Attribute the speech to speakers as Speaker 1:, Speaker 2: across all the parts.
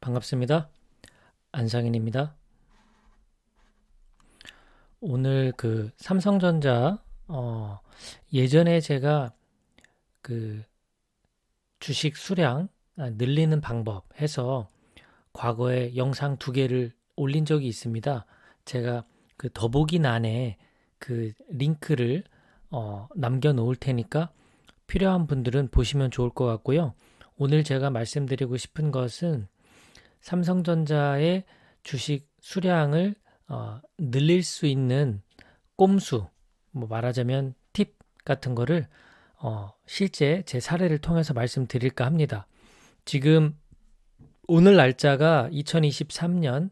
Speaker 1: 반갑습니다. 안상인입니다. 오늘 삼성전자 예전에 제가 그 주식 수량 늘리는 방법 해서 과거에 영상 두 개를 올린 적이 있습니다. 제가 그 더보기란에 그 링크를 남겨 놓을 테니까 필요한 분들은 보시면 좋을 것 같고요. 오늘 제가 말씀드리고 싶은 것은 삼성전자의 주식 수량을 늘릴 수 있는 꼼수, 뭐 말하자면 팁 같은 거를 실제 제 사례를 통해서 말씀드릴까 합니다. 지금 오늘 날짜가 2023년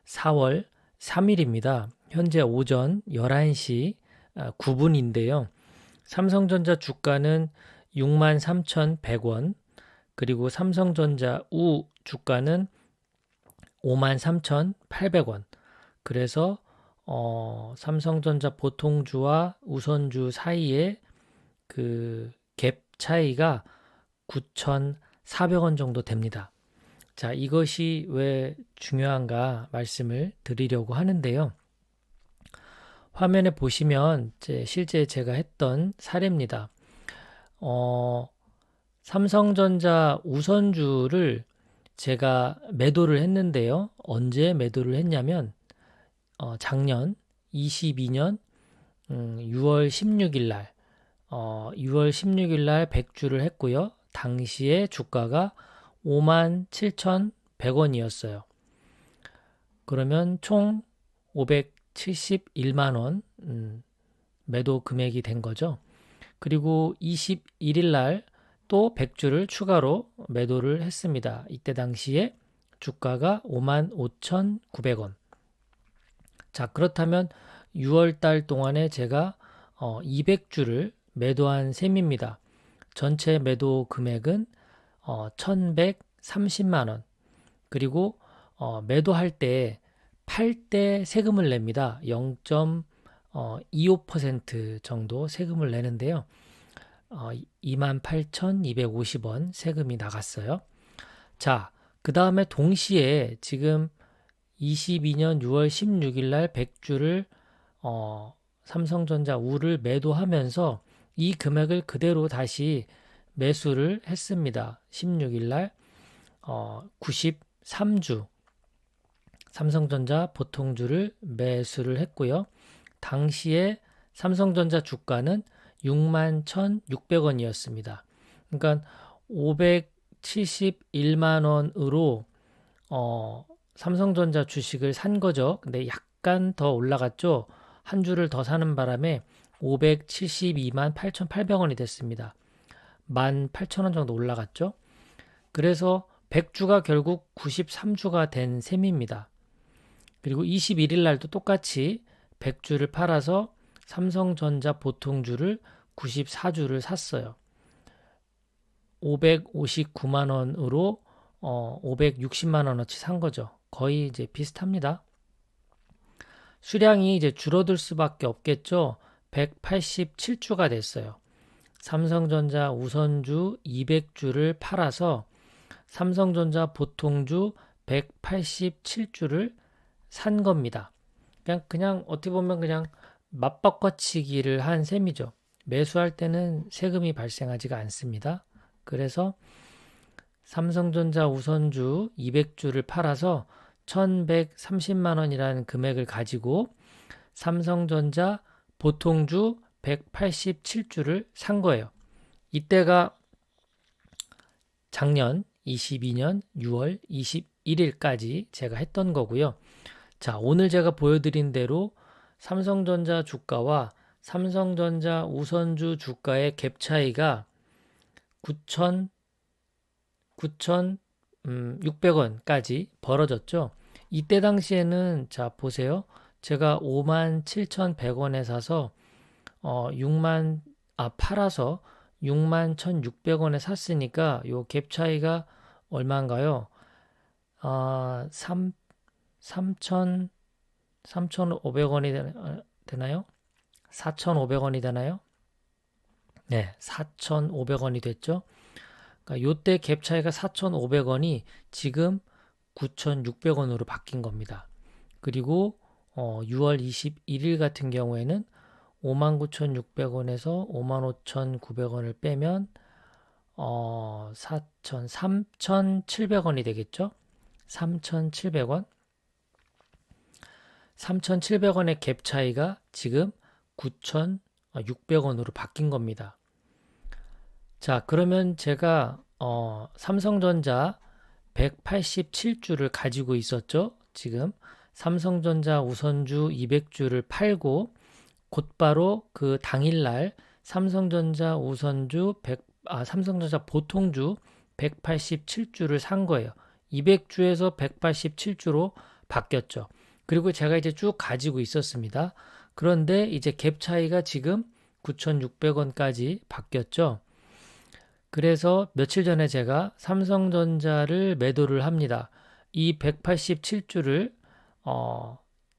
Speaker 1: 4월 3일입니다. 현재 오전 11시 9분인데요. 삼성전자 주가는 63,100원, 그리고 삼성전자 우 주가는 53,800원. 그래서 삼성전자 보통주와 우선주 사이에 그 갭 차이가 9,400원 정도 됩니다. 자, 이것이 왜 중요한가 말씀을 드리려고 하는데요. 화면에 보시면 실제 제가 했던 사례입니다. 삼성전자 우선주를 제가 매도를 했는데요. 언제 매도를 했냐면 작년 22년 6월 16일 날 6월 16일 날 100주를 했고요. 당시에 주가가 57,100원이었어요. 그러면 총 571만 원 매도 금액이 된 거죠. 그리고 21일 날 또 100주를 추가로 매도를 했습니다. 이때 당시에 주가가 55,900원. 자, 그렇다면 6월 달 동안에 제가 200주를 매도한 셈입니다. 전체 매도 금액은 1,130만 원. 그리고 매도할 때 팔 때 세금을 냅니다. 0.25% 정도 세금을 내는데요. 28,250원 세금이 나갔어요. 자, 그 다음에 동시에 지금 22년 6월 16일 날 100주를 삼성전자 우를 매도하면서 이 금액을 그대로 다시 매수를 했습니다. 16일 날 93주 삼성전자 보통주를 매수를 했고요. 당시에 삼성전자 주가는 61,600원이었습니다. 그러니까 571만 원으로 삼성전자 주식을 산 거죠. 근데 약간 더 올라갔죠. 한 주를 더 사는 바람에 572만 8,800원이 됐습니다. 18,000원 정도 올라갔죠. 그래서 100주가 결국 93주가 된 셈입니다. 그리고 21일 날도 똑같이 100주를 팔아서 삼성전자 보통주를 94주를 샀어요. 559만 원으로 560만 원어치 산 거죠. 거의 이제 비슷합니다. 수량이 이제 줄어들 수밖에 없겠죠. 187주가 됐어요. 삼성전자 우선주 200주를 팔아서 삼성전자 보통주 187주를 산 겁니다. 그냥 어떻게 보면 그냥 맞바꿔치기를 한 셈이죠. 매수할 때는 세금이 발생하지가 않습니다. 그래서 삼성전자 우선주 200주를 팔아서 1,130만 원이라는 금액을 가지고 삼성전자 보통주 187주를 산 거예요. 이때가 작년 22년 6월 21일까지 제가 했던 거고요. 자, 오늘 제가 보여드린 대로 삼성전자 주가와 삼성전자 우선주 주가의 갭 차이가 9,600원까지 벌어졌죠. 이때 당시에는 자 보세요. 제가 57,100원에 사서 팔아서 61,600원에 샀으니까 요 갭 차이가 얼마인가요? 3,500원이 되나요? 4,500원이 되나요? 네, 4,500원이 됐죠. 그러니까 요때 갭 차이가 4,500원이 지금 9,600원으로 바뀐 겁니다. 그리고 6월 21일 같은 경우에는 59,600원에서 55,900원을 빼면 3,700원이 되겠죠? 3,700원. 3,700원의 갭 차이가 지금 9,600원으로 바뀐 겁니다. 자, 그러면 제가 삼성전자 187주를 가지고 있었죠. 지금 삼성전자 우선주 200주를 팔고 곧바로 그 당일날 삼성전자 우선주 삼성전자 보통주 187주를 산 거예요. 200주에서 187주로 바뀌었죠. 그리고 제가 이제 쭉 가지고 있었습니다. 그런데 이제 갭 차이가 지금 9,600원까지 바뀌었죠. 그래서 며칠 전에 제가 삼성전자를 매도를 합니다. 이 187주를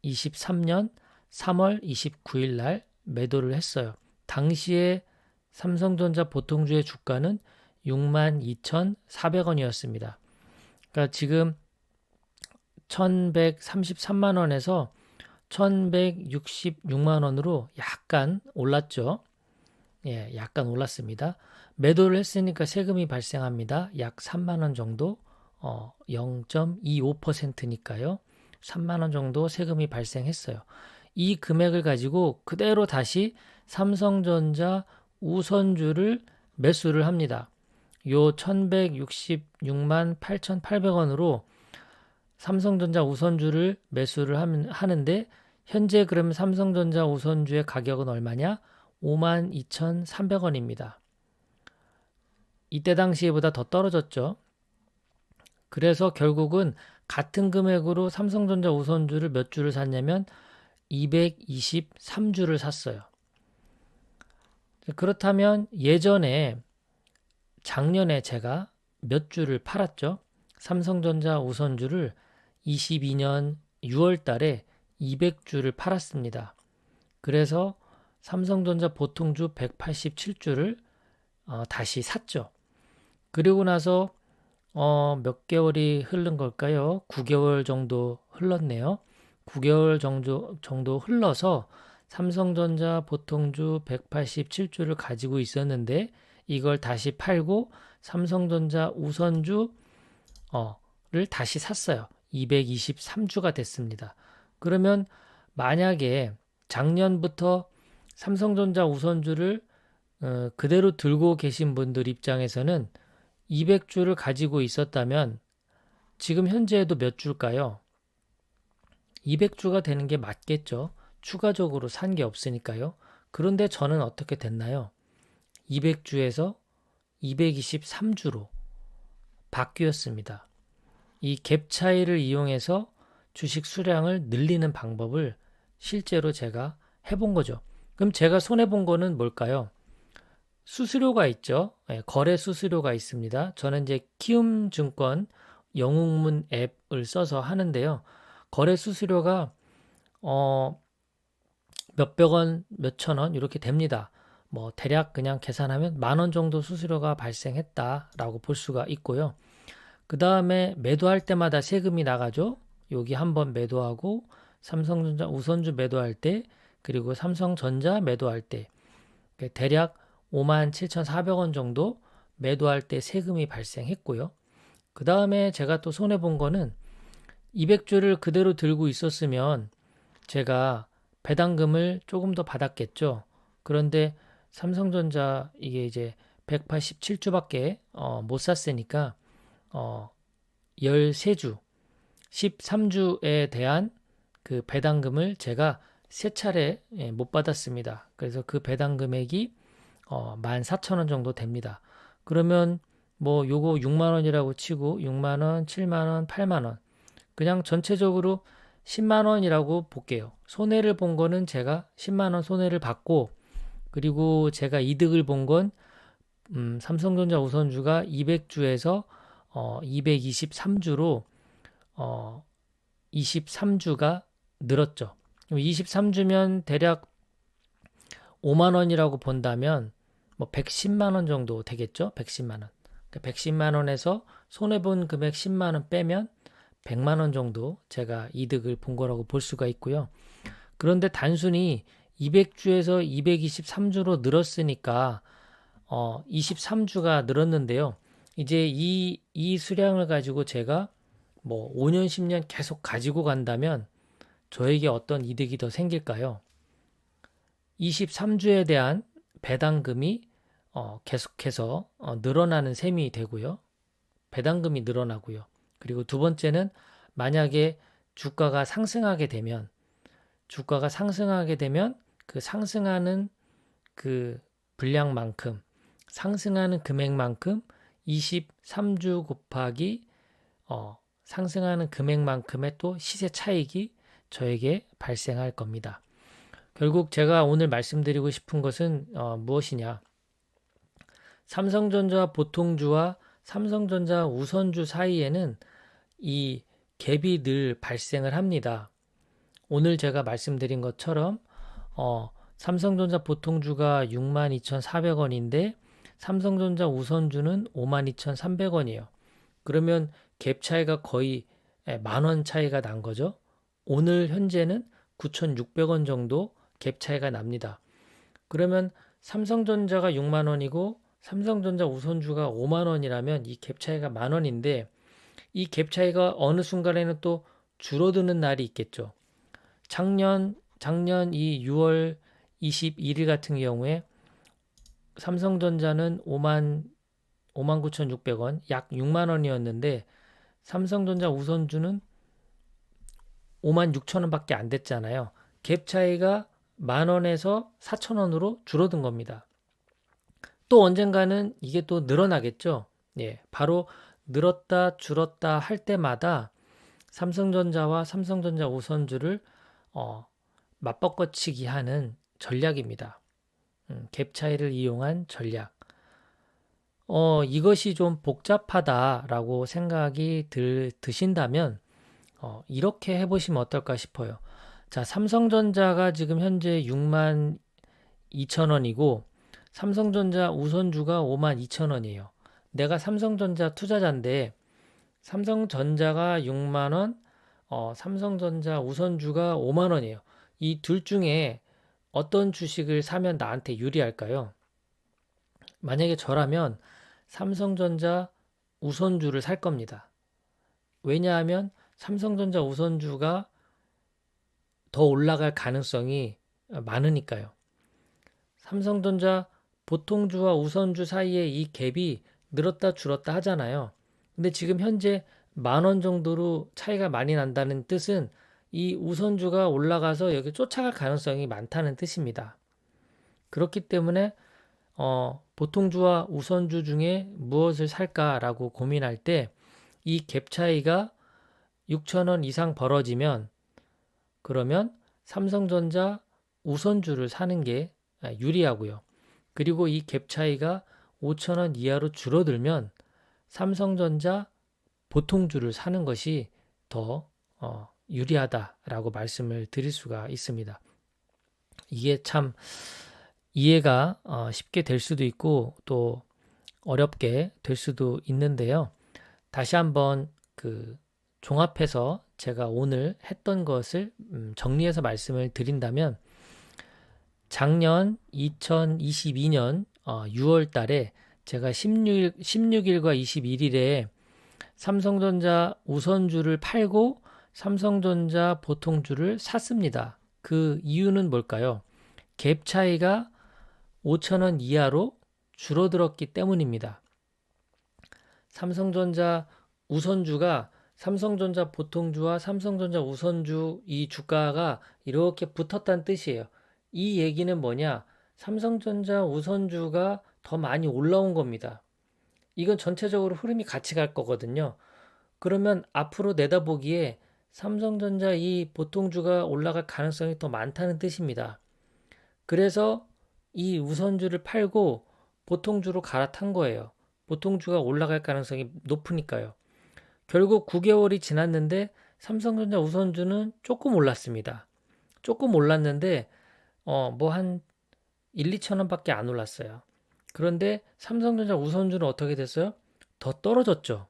Speaker 1: 23년 3월 29일 날 매도를 했어요. 당시에 삼성전자 보통주의 주가는 62,400원이었습니다. 그러니까 지금 1,133만 원에서 1,166만 원으로 약간 올랐죠. 예, 약간 올랐습니다. 매도를 했으니까 세금이 발생합니다. 약 3만 원 정도, 0.25%니까요. 3만 원 정도 세금이 발생했어요. 이 금액을 가지고 그대로 다시 삼성전자 우선주를 매수를 합니다. 요 1166만 8,800원으로 삼성전자 우선주를 매수를 하는데 현재 그러면 삼성전자 우선주의 가격은 얼마냐? 52,300원입니다. 이때 당시보다 더 떨어졌죠. 그래서 결국은 같은 금액으로 삼성전자 우선주를 몇 주를 샀냐면 223주를 샀어요. 그렇다면 예전에 작년에 제가 몇 주를 팔았죠? 삼성전자 우선주를 22년 6월 달에 200주를 팔았습니다. 그래서 삼성전자 보통주 187주를 다시 샀죠. 그리고 나서 몇 개월이 흐른 걸까요? 9개월 정도 흘렀네요. 9개월 정도 흘러서 삼성전자 보통주 187주를 가지고 있었는데 이걸 다시 팔고 삼성전자 우선주를 다시 샀어요. 223주가 됐습니다. 그러면 만약에 작년부터 삼성전자 우선주를 그대로 들고 계신 분들 입장에서는 200주를 가지고 있었다면 지금 현재에도 몇 주일까요? 200주가 되는 게 맞겠죠. 추가적으로 산 게 없으니까요. 그런데 저는 어떻게 됐나요? 200주에서 223주로 바뀌었습니다. 이 갭 차이를 이용해서 주식 수량을 늘리는 방법을 실제로 제가 해본 거죠. 그럼 제가 손해본 거는 뭘까요? 수수료가 있죠. 거래 수수료가 있습니다. 저는 이제 키움증권 영웅문 앱을 써서 하는데요. 거래 수수료가 몇백 원, 몇천 원 이렇게 됩니다. 뭐 대략 그냥 계산하면 10,000원 정도 수수료가 발생했다라고 볼 수가 있고요. 그 다음에 매도할 때마다 세금이 나가죠. 여기 한번 매도하고 삼성전자 우선주 매도할 때 그리고 삼성전자 매도할 때 대략 57,400원 정도 매도할 때 세금이 발생했고요. 그 다음에 제가 또 손해본 거는 200주를 그대로 들고 있었으면 제가 배당금을 조금 더 받았겠죠. 그런데 삼성전자 이게 이제 187주밖에 못 샀으니까 13주, 13주에 대한 그 배당금을 제가 세 차례 못 받았습니다. 그래서 그 배당 금액이 14,000원 정도 됩니다. 그러면 뭐 요거 6만 원이라고 치고 6만 원, 7만 원, 8만 원 그냥 전체적으로 10만 원이라고 볼게요. 손해를 본 거는 제가 10만 원 손해를 봤고 그리고 제가 이득을 본 건 삼성전자 우선주가 200주에서 223주로 23주가 늘었죠. 23주면 대략 5만 원이라고 본다면 뭐 110만 원 정도 되겠죠? 110만 원. 그러니까 110만 원에서 손해 본 금액 10만 원 빼면 100만 원 정도 제가 이득을 본 거라고 볼 수가 있고요. 그런데 단순히 200주에서 223주로 늘었으니까 23주가 늘었는데요. 이제 이 수량을 가지고 제가 뭐 5년, 10년 계속 가지고 간다면 저에게 어떤 이득이 더 생길까요? 23주에 대한 배당금이 계속해서 늘어나는 셈이 되고요. 배당금이 늘어나고요. 그리고 두 번째는 만약에 주가가 상승하게 되면 그 상승하는 그 분량만큼 상승하는 금액만큼 23주 곱하기 상승하는 금액만큼의 또 시세 차익이 저에게 발생할 겁니다. 결국 제가 오늘 말씀드리고 싶은 것은 무엇이냐? 삼성전자 보통주와 삼성전자 우선주 사이에는 이 갭이 늘 발생을 합니다. 오늘 제가 말씀드린 것처럼 삼성전자 보통주가 62,400원인데 삼성전자 우선주는 52,300원이에요. 그러면 갭 차이가 거의 10,000원 차이가 난 거죠. 오늘 현재는 9,600원 정도 갭 차이가 납니다. 그러면 삼성전자가 6만 원이고 삼성전자 우선주가 5만 원이라면 이 갭 차이가 10,000원인데 이 갭 차이가 어느 순간에는 또 줄어드는 날이 있겠죠. 작년 이 6월 21일 같은 경우에 삼성전자는 59,600원, 약 6만 원이었는데 삼성전자 우선주는 56,000원밖에 안 됐잖아요. 갭 차이가 10,000원에서 4,000원으로 줄어든 겁니다. 또 언젠가는 이게 또 늘어나겠죠. 예, 바로 늘었다 줄었다 할 때마다 삼성전자와 삼성전자 우선주를 맞바꿔치기 하는 전략입니다. 갭 차이를 이용한 전략. 이것이 좀 복잡하다라고 생각이 드신다면 이렇게 해보시면 어떨까 싶어요. 자, 삼성전자가 지금 현재 62,000원이고 삼성전자 우선주가 52,000원이에요. 내가 삼성전자 투자자인데 삼성전자가 6만원, 삼성전자 우선주가 5만원이에요. 이 둘 중에 어떤 주식을 사면 나한테 유리할까요? 만약에 저라면 삼성전자 우선주를 살 겁니다. 왜냐하면 삼성전자 우선주가 더 올라갈 가능성이 많으니까요. 삼성전자 보통주와 우선주 사이에 이 갭이 늘었다 줄었다 하잖아요. 근데 지금 현재 10,000원 정도로 차이가 많이 난다는 뜻은 이 우선주가 올라가서 여기 쫓아갈 가능성이 많다는 뜻입니다. 그렇기 때문에 보통주와 우선주 중에 무엇을 살까라고 고민할 때 이 갭 차이가 6,000원 이상 벌어지면 그러면 삼성전자 우선주를 사는 게 유리하고요. 그리고 이 갭 차이가 5,000원 이하로 줄어들면 삼성전자 보통주를 사는 것이 더 유리하다라고 말씀을 드릴 수가 있습니다. 이게 참 이해가 쉽게 될 수도 있고 또 어렵게 될 수도 있는데요. 다시 한번 그 종합해서 제가 오늘 했던 것을 정리해서 말씀을 드린다면 작년 2022년 6월 달에 제가 16일과 21일에 삼성전자 우선주를 팔고 삼성전자 보통주를 샀습니다. 그 이유는 뭘까요? 갭 차이가 5,000원 이하로 줄어들었기 때문입니다. 삼성전자 우선주가 삼성전자 보통주와 삼성전자 우선주 이 주가가 이렇게 붙었다는 뜻이에요. 이 얘기는 뭐냐? 삼성전자 우선주가 더 많이 올라온 겁니다. 이건 전체적으로 흐름이 같이 갈 거거든요. 그러면 앞으로 내다보기에 삼성전자 이 보통주가 올라갈 가능성이 더 많다는 뜻입니다. 그래서 이 우선주를 팔고 보통주로 갈아탄 거예요. 보통주가 올라갈 가능성이 높으니까요. 결국 9개월이 지났는데 삼성전자 우선주는 조금 올랐습니다. 조금 올랐는데 뭐 한 1, 2천 원밖에 안 올랐어요. 그런데 삼성전자 우선주는 어떻게 됐어요? 더 떨어졌죠.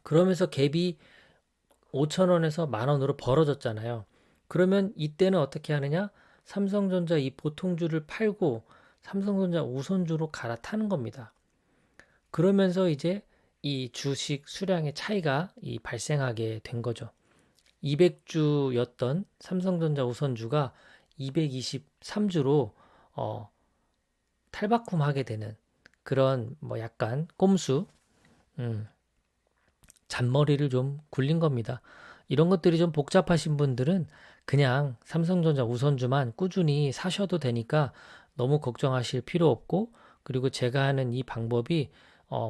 Speaker 1: 그러면서 갭이 5,000원에서 10,000원으로 벌어졌잖아요. 그러면 이때는 어떻게 하느냐? 삼성전자 이 보통주를 팔고 삼성전자 우선주로 갈아타는 겁니다. 그러면서 이제 이 주식 수량의 차이가 발생하게 된 거죠. 200주였던 삼성전자 우선주가 223주로 탈바꿈하게 되는 그런 뭐 약간 꼼수, 음, 잔머리를 좀 굴린 겁니다. 이런 것들이 좀 복잡하신 분들은 그냥 삼성전자 우선주만 꾸준히 사셔도 되니까 너무 걱정하실 필요 없고, 그리고 제가 하는 이 방법이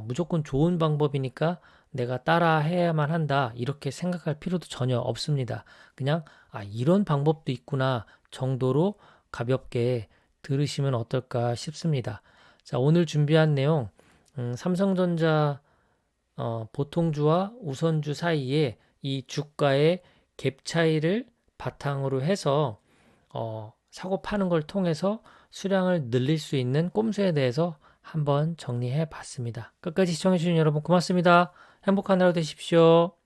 Speaker 1: 무조건 좋은 방법이니까 내가 따라 해야만 한다 이렇게 생각할 필요도 전혀 없습니다. 그냥 이런 방법도 있구나 정도로 가볍게 들으시면 어떨까 싶습니다. 자, 오늘 준비한 내용, 삼성전자 보통주와 우선주 사이에 이 주가의 갭 차이를 바탕으로 해서 사고 파는 걸 통해서 수량을 늘릴 수 있는 꼼수에 대해서 한번 정리해 봤습니다. 끝까지 시청해 주신 여러분 고맙습니다. 행복한 하루 되십시오.